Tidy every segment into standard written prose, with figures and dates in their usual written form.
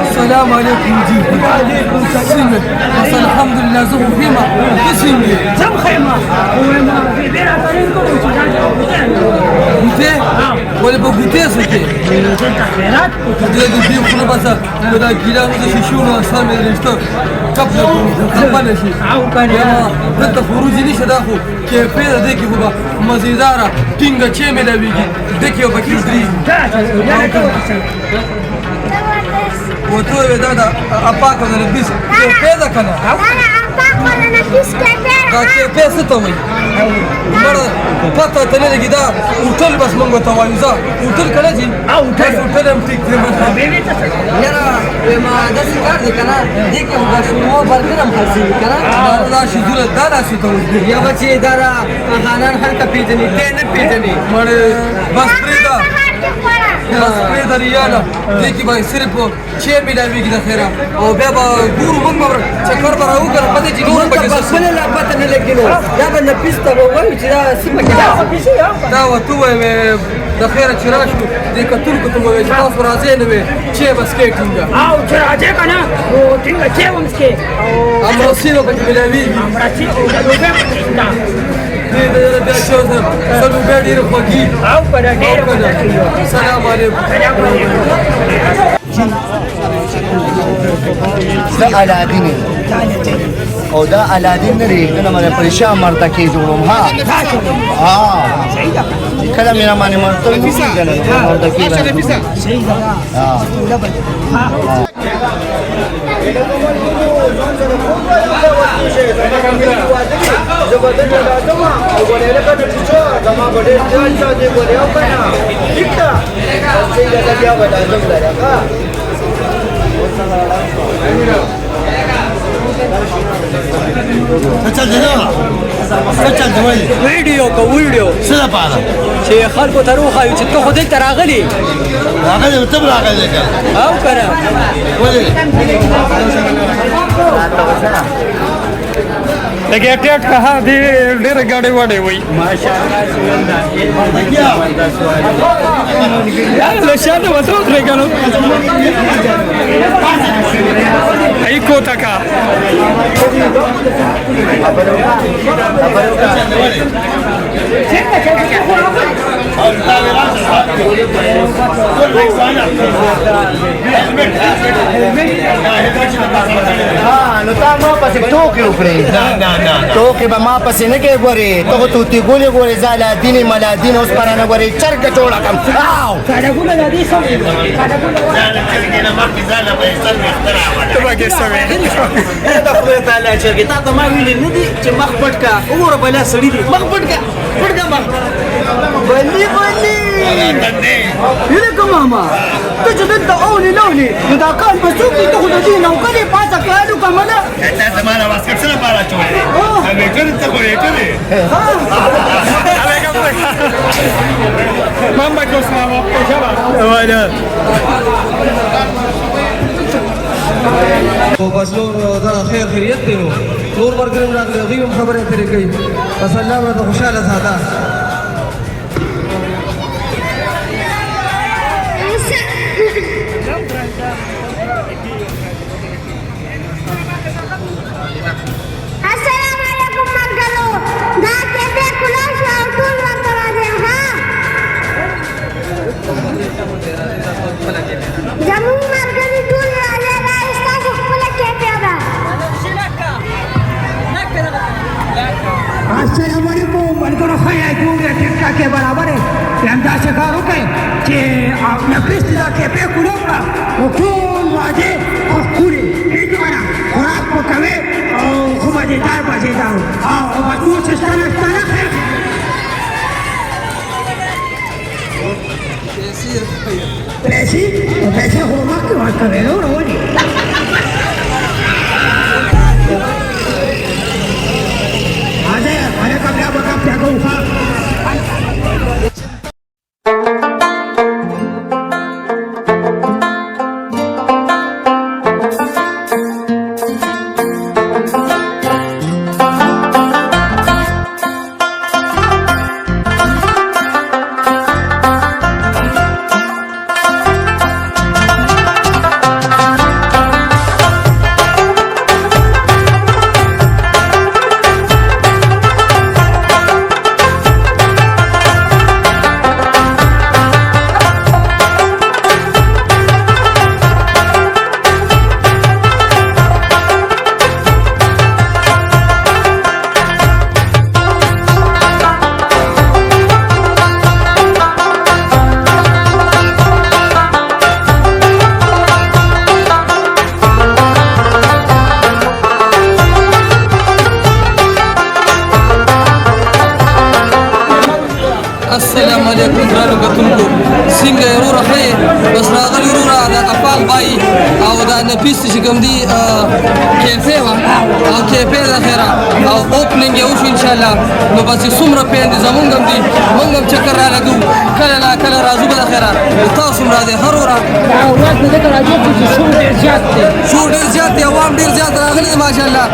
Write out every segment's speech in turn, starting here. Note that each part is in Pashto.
السلام عليكم جيكم. عليكم السلام. بس الحمد لله زغوا فيما اسمي زم خيمة وما في بيرة طريقكم بوتي ولا بوتي سكي خيرات ده دي كل بس كده كده مش شنو اصلا من الاشتراك قبل قبل شيء يا انت خروجي ليش داخل كيف ذيك هو مزيدارة كينغ تشيمي بيجي ذيك يا بكير دري وتو هذا أباك ولا نبيس كذا كنا أنا أباك ولا نبيس كذا كيف ستوي مرة فتا تنين كده وتل بس منو توايزا وتل كنا جي وتل وتل أمتيك يرى ما ده سكار دي كنا ديك هو شنو بركنا مخزي كنا لا شيء دولة دارا شيء توي يا بچي دارا خانان حركة بيجني تين بيجني مرة بس بريدا بس بريدا ريانا ديكي باي سيربو شيء ميلا بيجي دخيرا أو بابا غورو من مبر شكر برا وكر بدي جي غورو بجي بس ولا لا بتن لكنه يا بنا بيستا وين جرا سما كده دا وتو دخيرا شراشو ديك تركو تمو جاس برازين شيء بس كيكينجا ترى جاكنا وتيجي تيجي مسكين أمرسينو بجي ميلا بيجي أمرسي وجا ده شوزر سلو بدير فقير السلام عليكم ده अलादीन और दा अलादीन रे ना माने परेशान मरता के जोड़ो हाँ हाँ कल मेरा माने मरता नहीं जाने मरता के हाँ वीडियो को वीडियो سنة بعدها شيء خلقه تروحه يشتكو خدك تراغلي راغلي تبرع راغلي أو كنا ولي لكن أتيك كها دي دير गाड़ी वाड़े वही यार लशाद वतो ट्रेगलो आई कोता का हाँ नो तार माँ पासे टोके ऊपरे टोके बा माँ पासे न के गोरे तो तूती गोले गोरे ज़ाला दीने मला दीने उस पर ना गोरे चर के चोड़ा कम आओ kada kula da dai sauki kada kula ज़ाला चर के ना माँ की ज़ाला बैसल में तरा वाला to ba ke sabe هذا خويا تعالى شرقي تعطى ما ويلي ندي جمخ بدك أمور بلا سريدي مخ بدك مخ بلي يلك ماما تجد انت اولي لولي اذا كان بسوقي تاخذ دينا وكلي باسك قالوا كمان انت زمان بس كم سنة بارا شوي أنا كنت تقول كذي mamba ko sama ولا بس نور ده خير يدينه نور برقم راغلي غيوم خبرين تريكي بس اللامة ده خشالة هذا Assalamualaikum margalo. Da kebe kula shautul wakawade ha. Jamu margali tul ale la ista kula kebe ada. Assalamualaikum margalo khaya kuge tikka ke barabar hai yanda se karo ke che apna pistila ke pe kulonga o kul waje akure idwana khurak ko kave o khumazedar bazedar ha o batu se stana hai पैसे होगा कि बात कर रहे हो रोनी अरे कपड़ा बका क्या कहूँ او کیفې د خیره او اوپننګ یې وشو انشاءالله نو بس څومره پیندې زمونږ هم دي مونږ هم چکر را لګو کله نا کله راځو به د خیره تاسو هم راځئ هر ورځ شو ډېر زیات دی عوام ډېر زیات راغلي دي ماشاءالله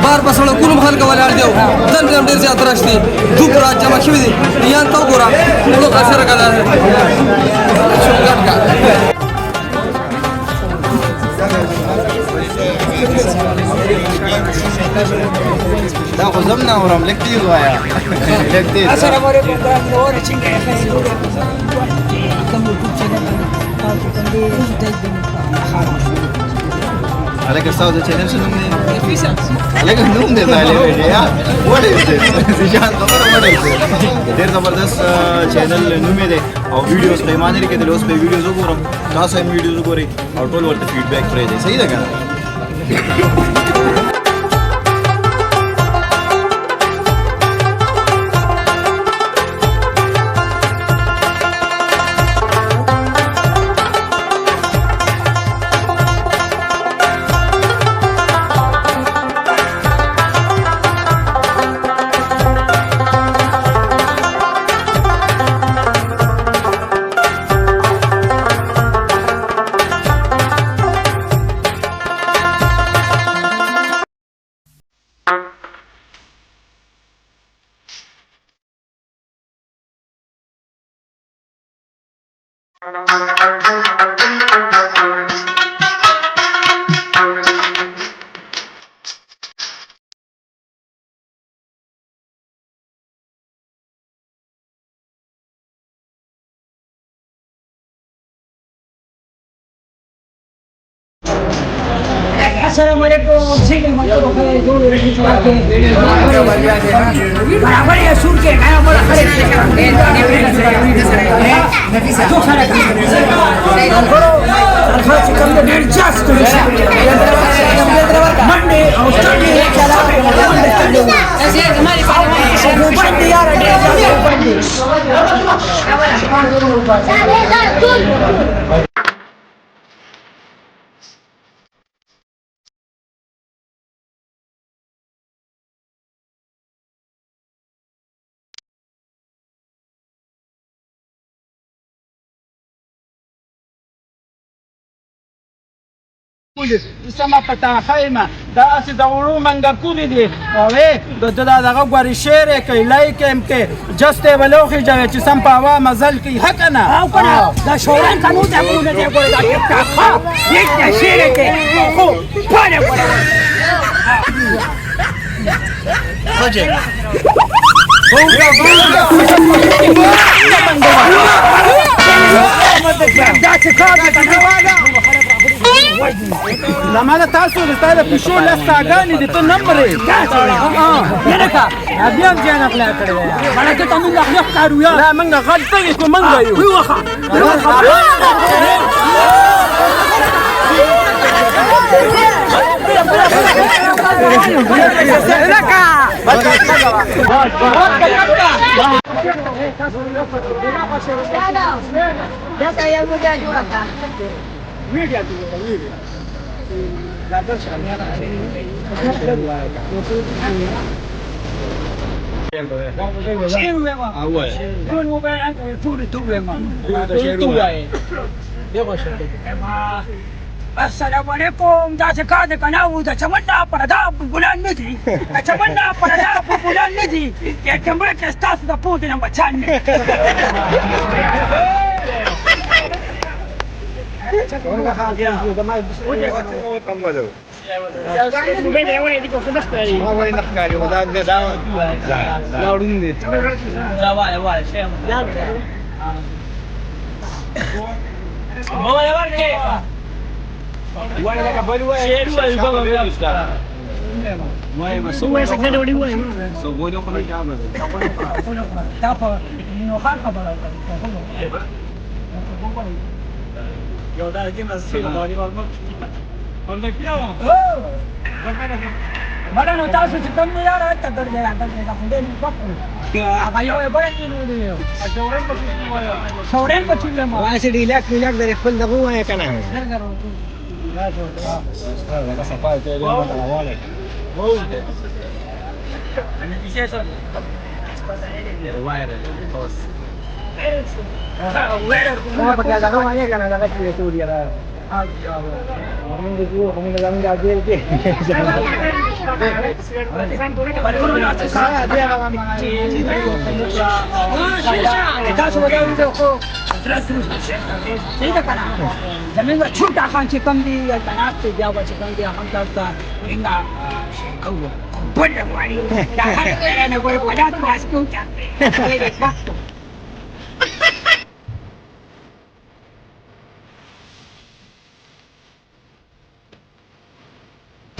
بار په سړکونو هم خلک ولاړ دي دلته هم ډېر زیات رش دي دوپ را جمع شوي دي یان ته وګوره لوګ اثر کړه دا خو زم نه اورم لږ تېز وایه لږ تېز السلام علیکم ګران نور څنګه یې خیر کوم یوټیوب چینل تاسو باندې هلکه ستاسو چینل څه نوم دی هلکه نوم دی دا لیوی یا what is this ځان خبره what is this ډېر زبردست چینل نوم یې دی او ویډیوز پرې ما نه لیکلي اوس پرې ویډیوز وګورم تاسو هم ویډیوز وګورئ او ټول ورته فیډبیک پرېږدئ صحیح ده که نه السلام علیکم څنګه مطلب خیر جوړ رہی برابر یا سور کے نیا مولا خیر نفیسہ تو سارا کرو الفاظ کم دے ډیر جاست منډه او سټډي چلا ایسے ہماری وہ بندي یار ډیر بندي سما پتا خیمه دا اسی د ورو منګه کولی دي او د دغه غوړی شعر کوي لایک هم کې جسته ولوخي چې سم په هوا مزل کوي حق نه او کنه دا شوران قانون ته موږ نه دی ګورې دا ښه یک شعر کې خو پاره وره خوجه دا څه کار دی زمانه تاسو د ستاره پښو لستاګانی دي ته نمبر یې نه کا بیا هم ځان خپل کړو باندې ته موږ خپل کارو یا لا منګه غلطه کو منګه یو السلام علیکم دا څه کار دی که نه و د چمن نه پرده بلبلان نه دي د چمن نه پرده بلبلان نه دي د کمره کې ستاسو د پوزې نه بچان نه Madano tahu sistem ni ada tak terjadi tak kemudian apa yang boleh ini Sauren pasti lama. Masih relax dari full dah buat ya kan? जमीन में छूटा खान चिकन दी या तनाव से दिया हुआ चिकन दिया हम करता इंगा बड़े वाली क्या है ना कोई बड़ा तो आज क्यों चाहते